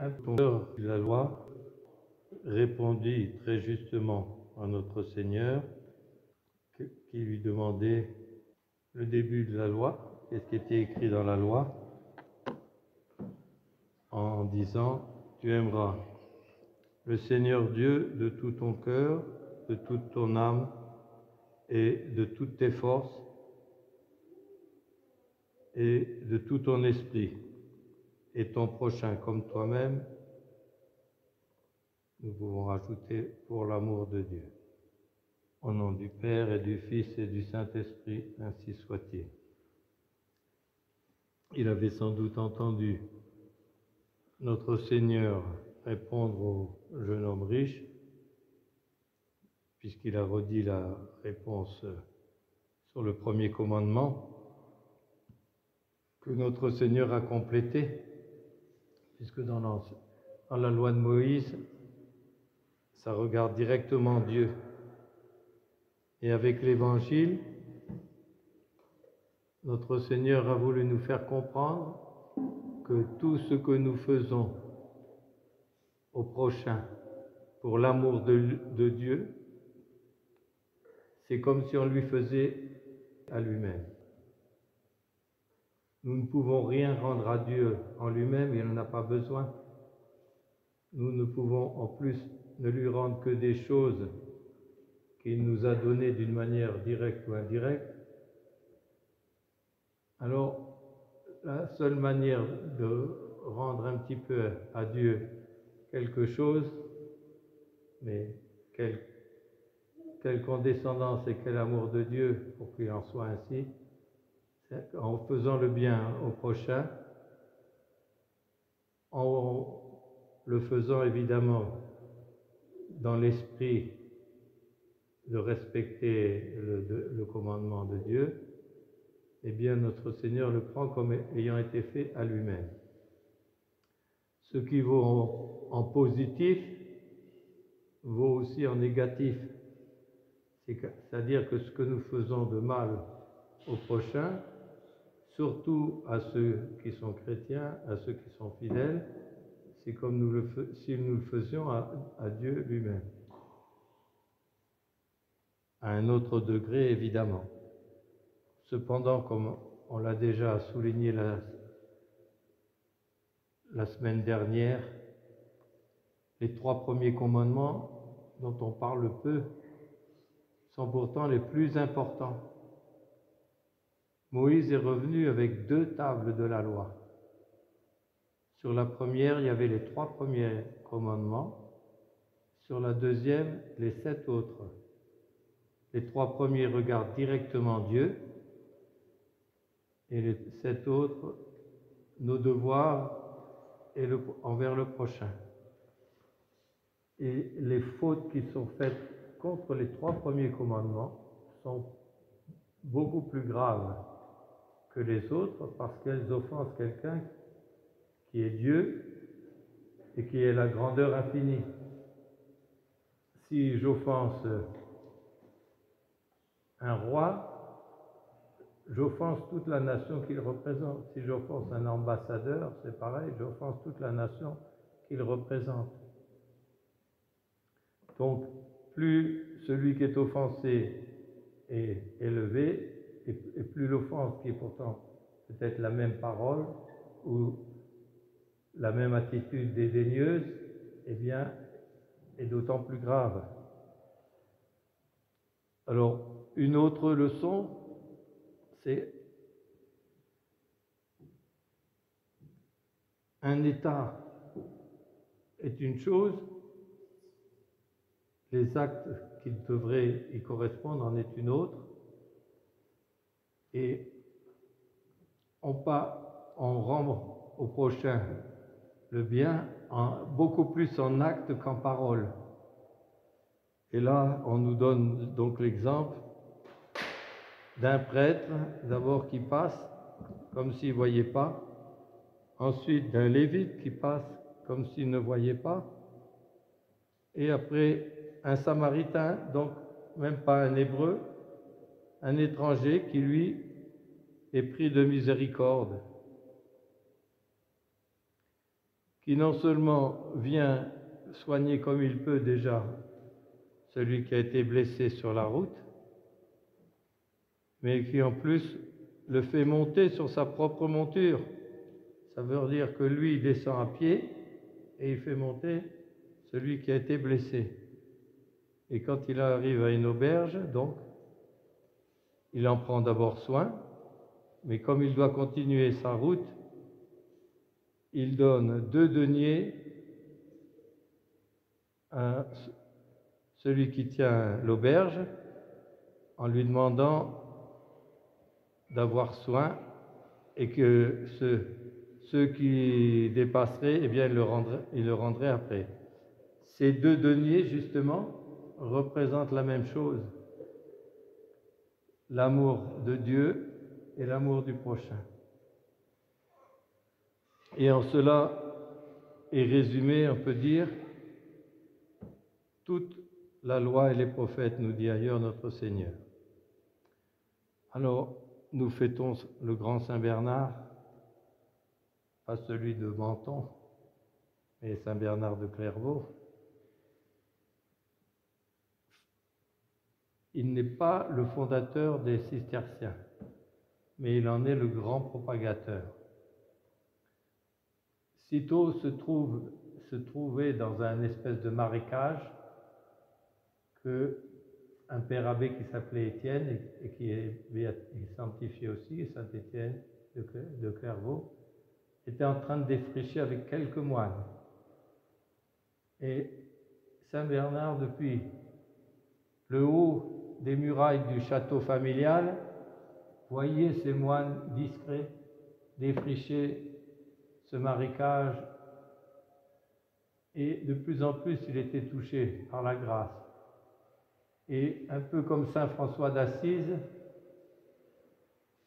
L'auteur de la loi répondit très justement à notre Seigneur qui lui demandait le début de la loi, qu'est-ce qui était écrit dans la loi, en disant « Tu aimeras le Seigneur Dieu de tout ton cœur, de toute ton âme et de toutes tes forces et de tout ton esprit, et ton prochain comme toi-même », nous pouvons rajouter « pour l'amour de Dieu ». Au nom du Père et du Fils et du Saint-Esprit, ainsi soit-il. Il avait sans doute entendu notre Seigneur répondre au jeune homme riche, puisqu'il a redit la réponse sur le premier commandement, que notre Seigneur a complété, puisque dans la loi de Moïse, ça regarde directement Dieu. Et avec l'Évangile, notre Seigneur a voulu nous faire comprendre que tout ce que nous faisons au prochain pour l'amour de Dieu, c'est comme si on lui faisait à lui-même. Nous ne pouvons rien rendre à Dieu en lui-même, il n'en a pas besoin. Nous ne pouvons en plus ne lui rendre que des choses qu'il nous a données d'une manière directe ou indirecte. Alors, la seule manière de rendre un petit peu à Dieu quelque chose, mais quelle condescendance et quel amour de Dieu pour qu'il en soit ainsi, c'est en faisant le bien au prochain, en le faisant évidemment dans l'esprit de respecter le commandement de Dieu, eh bien notre Seigneur le prend comme ayant été fait à lui-même. Ce qui vaut en positif vaut aussi en négatif. C'est-à-dire que ce que nous faisons de mal au prochain, surtout à ceux qui sont chrétiens, à ceux qui sont fidèles, c'est comme si nous le faisions à Dieu lui-même. À un autre degré, évidemment. Cependant, comme on l'a déjà souligné la semaine dernière, les 3 premiers commandements dont on parle peu sont pourtant les plus importants. Moïse est revenu avec 2 tables de la loi. Sur la première, il y avait les 3 premiers commandements. Sur la deuxième, les 7 autres. Les 3 premiers regardent directement Dieu et les 7 autres, nos devoirs envers le prochain. Et les fautes qui sont faites contre les 3 premiers commandements sont beaucoup plus graves que les autres parce qu'elles offensent quelqu'un qui est Dieu et qui est la grandeur infinie. Si j'offense un roi, j'offense toute la nation qu'il représente. Si j'offense un ambassadeur, c'est pareil, j'offense toute la nation qu'il représente. Donc, plus celui qui est offensé est élevé, et plus l'offense, qui est pourtant peut-être la même parole ou la même attitude dédaigneuse, eh bien, est d'autant plus grave. Alors, une autre leçon, c'est un État est une chose, les actes qui devraient y correspondre en est une autre, et on rend au prochain le bien beaucoup plus en actes qu'en parole. Et là, on nous donne donc l'exemple d'un prêtre, d'abord qui passe comme s'il ne voyait pas, ensuite d'un lévite qui passe comme s'il ne voyait pas, et après un samaritain, donc même pas un hébreu, un étranger qui lui est pris de miséricorde, qui non seulement vient soigner comme il peut déjà celui qui a été blessé sur la route, mais qui en plus le fait monter sur sa propre monture. Ça veut dire que lui il descend à pied et il fait monter celui qui a été blessé. Et quand il arrive à une auberge, donc, il en prend d'abord soin, mais comme il doit continuer sa route, il donne 2 deniers à celui qui tient l'auberge en lui demandant d'avoir soin et que ceux qui dépasseraient, eh bien, il le rendrait après. Ces 2 deniers, justement, représentent la même chose, l'amour de Dieu et l'amour du prochain. Et en cela est résumé, on peut dire, toute la loi et les prophètes, nous dit ailleurs notre Seigneur. Alors, nous fêtons le grand Saint Bernard, pas celui de Menton, mais Saint Bernard de Clairvaux. Il n'est pas le fondateur des cisterciens, mais il en est le grand propagateur. Sitôt se trouvait dans un espèce de marécage qu'un père abbé qui s'appelait Étienne et qui est sanctifié aussi, Saint Étienne de Clairvaux, était en train de défricher avec quelques moines. Et Saint Bernard, depuis le haut des murailles du château familial, voyait ces moines discrets défricher ce marécage, et de plus en plus il était touché par la grâce. Et un peu comme Saint François d'Assise,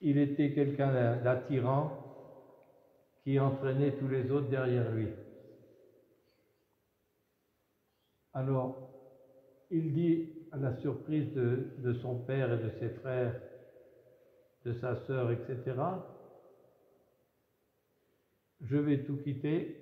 il était quelqu'un d'attirant qui entraînait tous les autres derrière lui. Alors, il dit à la surprise de son père et de ses frères, de sa sœur, etc., « Je vais tout quitter,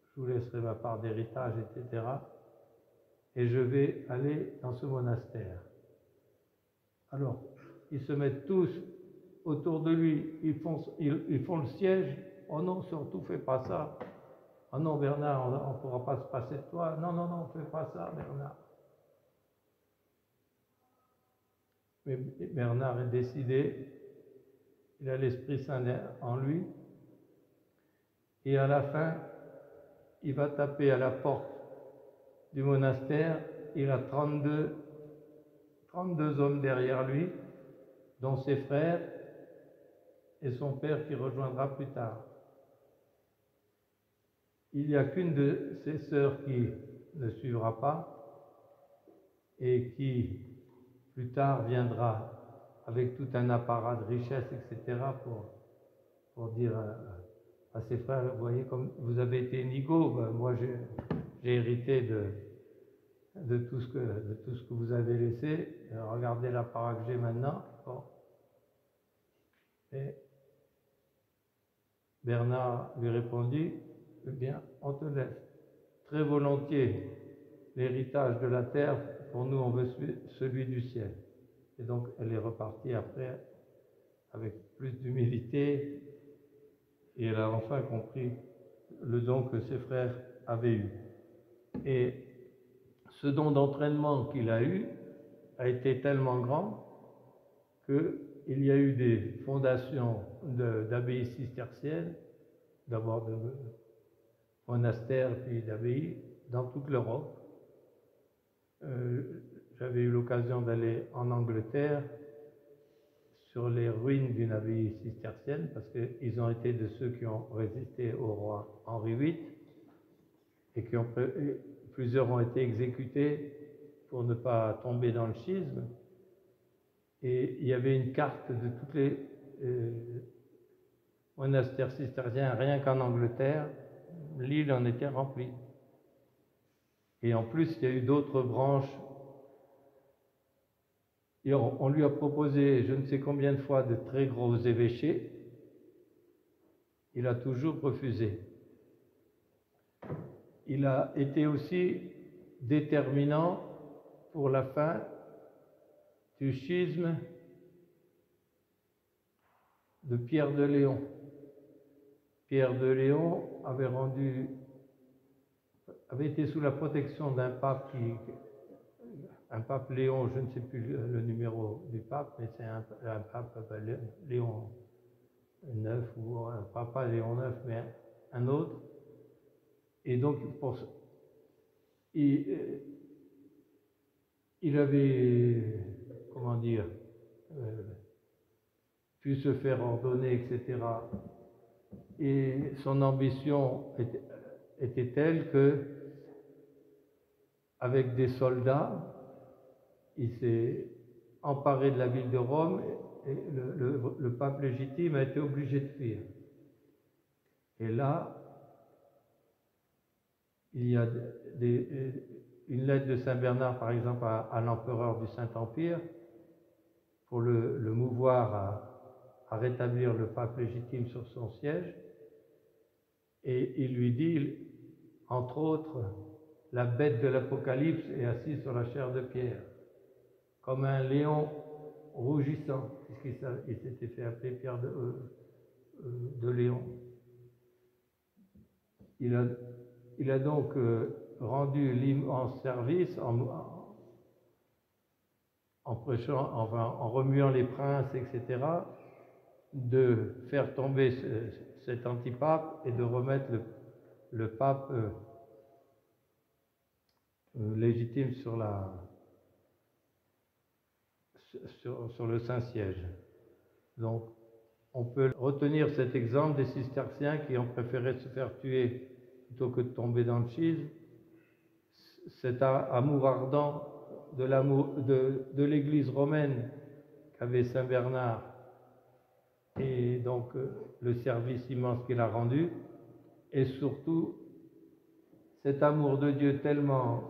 je vous laisserai ma part d'héritage, etc., et je vais aller dans ce monastère. » Alors, ils se mettent tous autour de lui, ils font le siège. « Oh non, surtout, fais pas ça. Oh non, Bernard, on ne pourra pas se passer de toi. Non, non, non, fais pas ça, Bernard. » Mais Bernard est décidé, il a l'Esprit Saint en lui, et à la fin, il va taper à la porte du monastère. Il a 32 hommes derrière lui, dont ses frères et son père qui rejoindra plus tard. Il n'y a qu'une de ses sœurs qui ne suivra pas et qui plus tard viendra avec tout un apparat de richesse, etc., pour dire à ses frères, vous voyez, comme vous avez été inégaux, ben moi j'ai hérité de tout ce que vous avez laissé. Regardez l'apparat que j'ai maintenant. Bon. Et Bernard lui répondit, eh bien, on te laisse très volontiers l'héritage de la terre, pour nous on veut celui du ciel. Et donc elle est repartie après avec plus d'humilité, et elle a enfin compris le don que ses frères avaient eu. Et ce don d'entraînement qu'il a eu a été tellement grand qu'il y a eu des fondations d'abbayes cisterciennes, d'abord de monastères puis d'abbayes, dans toute l'Europe. J'avais eu l'occasion d'aller en Angleterre sur les ruines d'une abbaye cistercienne, parce qu'ils ont été de ceux qui ont résisté au roi Henri VIII, et plusieurs ont été exécutés pour ne pas tomber dans le schisme. Et il y avait une carte de tous les monastères cisterciens, rien qu'en Angleterre, l'île en était remplie. Et en plus, il y a eu d'autres branches. Et on lui a proposé je ne sais combien de fois de très gros évêchés. Il a toujours refusé. il a été aussi déterminant pour la fin du schisme de Pierre de Léon. Pierre de Léon avait été sous la protection d'un pape un pape Léon, je ne sais plus le numéro du pape, mais c'est un pape Léon IX, ou pas Léon IX, mais un autre. Et donc, il avait, comment dire, pu se faire ordonner, etc. Et son ambition était telle que, avec des soldats, il s'est emparé de la ville de Rome et le pape légitime a été obligé de fuir. Et là, il y a une lettre de Saint Bernard, par exemple, à l'empereur du Saint-Empire, pour le mouvoir à rétablir le pape légitime sur son siège. Et il lui dit, entre autres, la bête de l'Apocalypse est assise sur la chair de pierre, comme un lion rougissant, puisqu'il s'était fait appeler Pierre de Léon. Il a donc rendu l'immense service en prêchant, enfin, en remuant les princes, etc., de faire tomber cet antipape et de remettre le pape légitime sur le Saint-Siège. Donc, on peut retenir cet exemple des cisterciens qui ont préféré se faire tuer plutôt que de tomber dans le schisme. Cet amour ardent de l'Église romaine qu'avait Saint Bernard, et donc le service immense qu'il a rendu, et surtout cet amour de Dieu tellement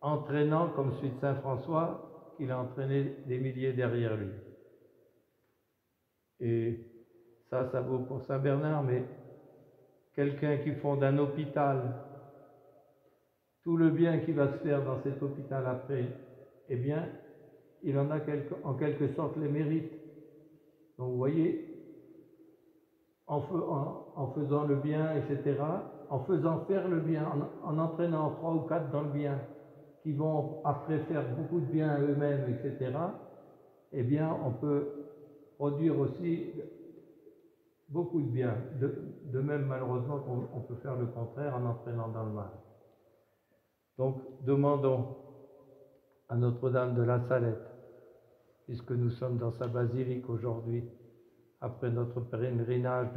entraînant, comme celui de Saint François, qu'il a entraîné des milliers derrière lui. Et ça vaut pour Saint Bernard, mais quelqu'un qui fonde un hôpital, tout le bien qui va se faire dans cet hôpital après, eh bien, il en a en quelque sorte les mérites. Donc vous voyez, en faisant le bien, etc., en faisant faire le bien, en entraînant 3 ou 4 dans le bien, qui vont après faire beaucoup de bien à eux-mêmes, etc., eh bien, on peut produire aussi beaucoup de bien. De même, malheureusement, on peut faire le contraire en entraînant dans le mal. Donc, demandons à Notre-Dame de la Salette, puisque nous sommes dans sa basilique aujourd'hui, après notre pèlerinage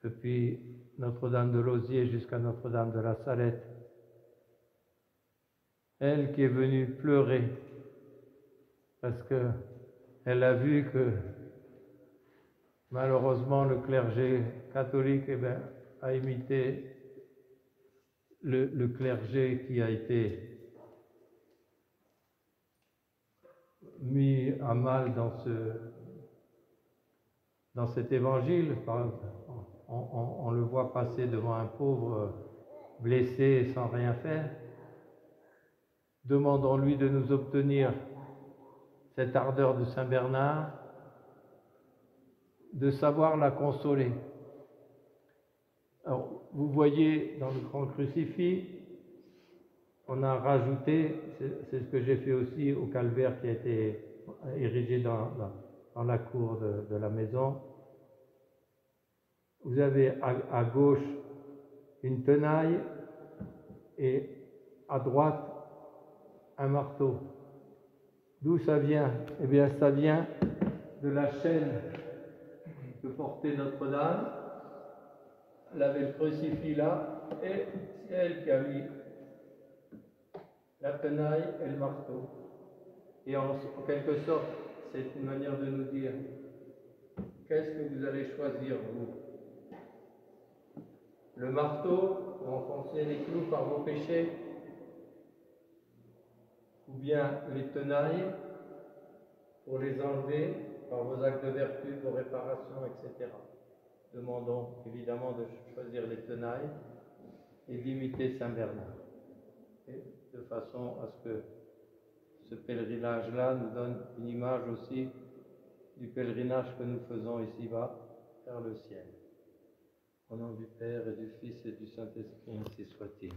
depuis Notre-Dame de Lauziers jusqu'à Notre-Dame de la Salette, elle qui est venue pleurer parce qu'elle a vu que malheureusement le clergé catholique a imité le clergé qui a été mis à mal dans cet évangile. On le voit passer devant un pauvre blessé sans rien faire. Demandons-lui de nous obtenir cette ardeur de Saint Bernard, de savoir la consoler. Alors, vous voyez dans le grand crucifix, on a rajouté, c'est ce que j'ai fait aussi au calvaire qui a été érigé dans la cour de la maison. Vous avez à gauche une tenaille et à droite un marteau. D'où ça vient? Eh bien, ça vient de la chaîne que portait Notre-Dame. Elle avait le crucifix là, et c'est elle qui a mis la tenaille et le marteau. Et en quelque sorte, c'est une manière de nous dire, qu'est-ce que vous allez choisir, vous? Le marteau pour enfoncer les clous par vos péchés, ou bien les tenailles pour les enlever par vos actes de vertu, vos réparations, etc. Demandons évidemment de choisir les tenailles. et d'imiter Saint Bernard. Et de façon à ce que ce pèlerinage-là nous donne une image aussi du pèlerinage que nous faisons ici-bas vers le ciel. Au nom du Père et du Fils et du Saint-Esprit, ainsi soit-il.